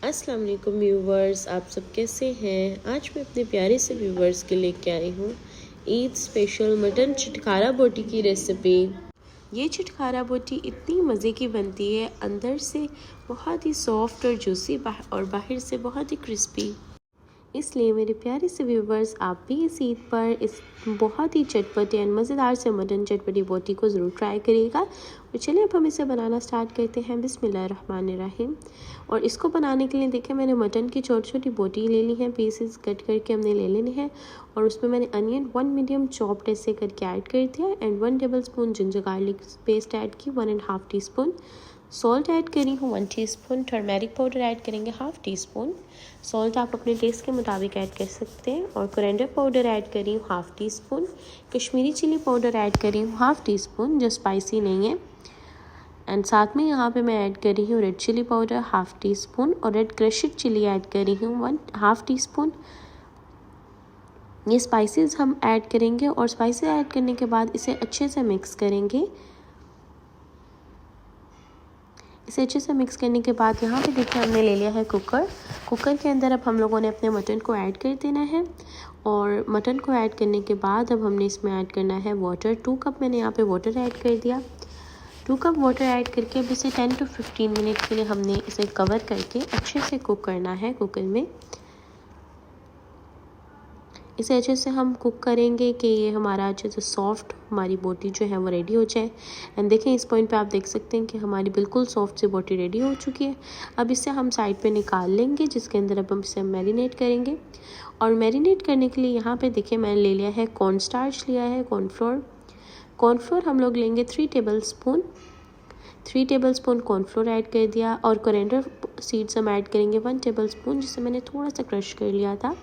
अस्सलाम वालेकुम व्यूवर्स, आप सब कैसे हैं। आज मैं अपने प्यारे से व्यूवर्स के लेके आई हूँ ईद स्पेशल मटन चिटखारा बोटी की रेसिपी। ये चिटखारा बोटी इतनी मज़े की बनती है, अंदर से बहुत ही सॉफ्ट और जूसी और बाहर से बहुत ही क्रिस्पी। इसलिए मेरे प्यारे से व्यूवर्स, आप भी इस ईद पर इस बहुत ही चटपटी एंड मज़ेदार से मटन चटपटी बोटी को ज़रूर ट्राई करिएगा। और चलिए अब हम इसे बनाना स्टार्ट करते हैं। बिस्मिल्लाहिर्रहमानिर्रहीम। और इसको बनाने के लिए देखें, मैंने मटन की छोटी छोटी बोटी ले ली है, पीसेस कट करके हमने ले लेने हैं। और उसमें मैंने अनियन 1 मीडियम चॉप्ड ऐसे करके ऐड कर दिया and 1 table spoon ginger garlic paste add की, 1.5 टीस्पून सॉल्ट ऐड करी हूँ, 1 टीस्पून टर्मेरिक पाउडर ऐड करेंगे, 1/2 टीस्पून। सॉल्ट आप अपने टेस्ट के मुताबिक ऐड कर सकते हैं। और कोरिएंडर पाउडर ऐड करी हूँ 1/2 teaspoon. Kashmiri chilli powder add करी हूँ 1/2 टीस्पून, जो स्पाइसी नहीं है। एंड साथ में यहाँ पे मैं ऐड करी हूँ रेड चिली पाउडर 1/2 टीस्पून और रेड क्रश्ड चिली ऐड करी हूँ 1/2 टीस्पून। ये स्पाइसेस हम ऐड करेंगे और स्पाइसेस ऐड करने के बाद इसे अच्छे से मिक्स करेंगे। इसे अच्छे से मिक्स करने के बाद यहाँ पे देखिए हमने ले लिया है कुकर। कुकर के अंदर अब हम लोगों ने अपने मटन को ऐड कर देना है। और मटन को ऐड करने के बाद अब हमने इसमें ऐड करना है वाटर। 2 कप मैंने यहाँ पे वाटर ऐड कर दिया। 2 कप वाटर ऐड करके अब इसे 10 to 15 मिनट के लिए हमने इसे कवर करके अच्छे से कुक करना है कुकर में। इसे अच्छे से हम कुक करेंगे कि ये हमारा अच्छे से सॉफ्ट हमारी बोटी जो है वो रेडी हो जाए। एंड देखें, इस पॉइंट पे आप देख सकते हैं कि हमारी बिल्कुल सॉफ्ट सी बोटी रेडी हो चुकी है। अब इसे हम साइड पे निकाल लेंगे, जिसके अंदर अब हम इसे मैरिनेट करेंगे। और मैरिनेट करने के लिए यहाँ पे देखिए मैंने ले लिया है कॉर्न स्टार्च, लिया है कॉर्नफ्लोर। कॉर्नफ्लोर हम लोग लेंगे 3 table spoon. 3 table spoon cornflour add कर दिया। और कोरिएंडर सीड्स हम ऐड करेंगे 1 टेबल स्पून, जिसे मैंने थोड़ा सा क्रश कर लिया था।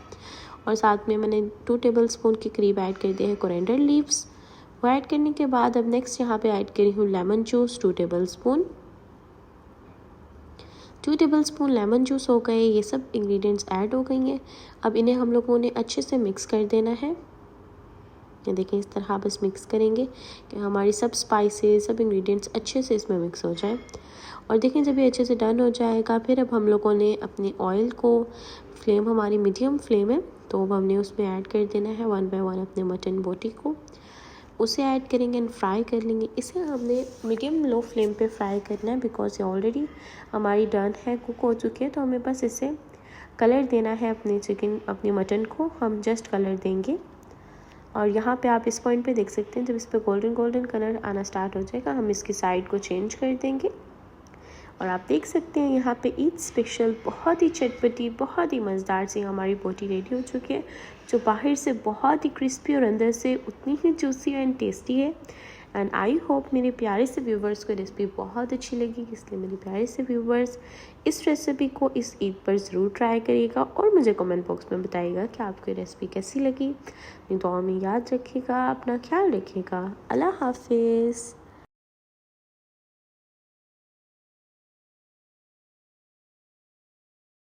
और साथ में मैंने 2 टेबल स्पून के करीब ऐड कर दिए हैं कोरिएंडर लीव्स। वो ऐड करने के बाद अब नेक्स्ट यहाँ पे ऐड करी हूँ lemon juice 2 table spoon. 2 table spoon lemon juice हो गए, ये सब इंग्रेडिएंट्स ऐड हो गई हैं। अब इन्हें हम लोगों ने अच्छे से मिक्स कर देना है। ये देखें, इस तरह बस मिक्स करेंगे कि हमारी सब स्पाइसेस, सब इंग्रेडिएंट्स अच्छे से इसमें मिक्स हो जाए। और देखें, जब ये अच्छे से डन हो जाएगा, फिर अब हम लोगों ने अपने ऑयल को, फ्लेम हमारी मीडियम फ्लेम है, तो अब हमने उसमें ऐड कर देना है 1 बाय 1 अपने मटन बोटी को। उसे ऐड करेंगे एंड फ्राई कर लेंगे। इसे हमने मीडियम लो फ्लेम पे फ्राई करना है, बिकॉज ये ऑलरेडी हमारी डन है, कुक हो चुकी है। तो हमें बस इसे कलर देना है अपनी मटन को हम जस्ट कलर देंगे। और यहाँ पे आप इस पॉइंट पे देख सकते हैं, जब इस पर गोल्डन गोल्डन कलर आना स्टार्ट हो जाएगा, हम इसकी साइड को चेंज कर देंगे। और आप देख सकते हैं यहाँ पे ईद स्पेशल बहुत ही चटपटी, बहुत ही मज़ेदार सी हमारी बोटी रेडी हो चुकी है, जो बाहर से बहुत ही क्रिस्पी और अंदर से उतनी ही जूसी एंड टेस्टी है। एंड आई होप मेरे प्यारे से व्यूवर्स को रेसिपी बहुत अच्छी लगी, इसलिए मेरे प्यारे से व्यूवर्स इस रेसिपी को इस ईद पर ज़रूर ट्राई करिएगा और मुझे कमेंट बॉक्स में बताइएगा कि आपको ये रेसिपी कैसी लगी। नहीं तो में याद रखिएगा, अपना ख्याल रखिएगा। अल्लाह हाफिज़।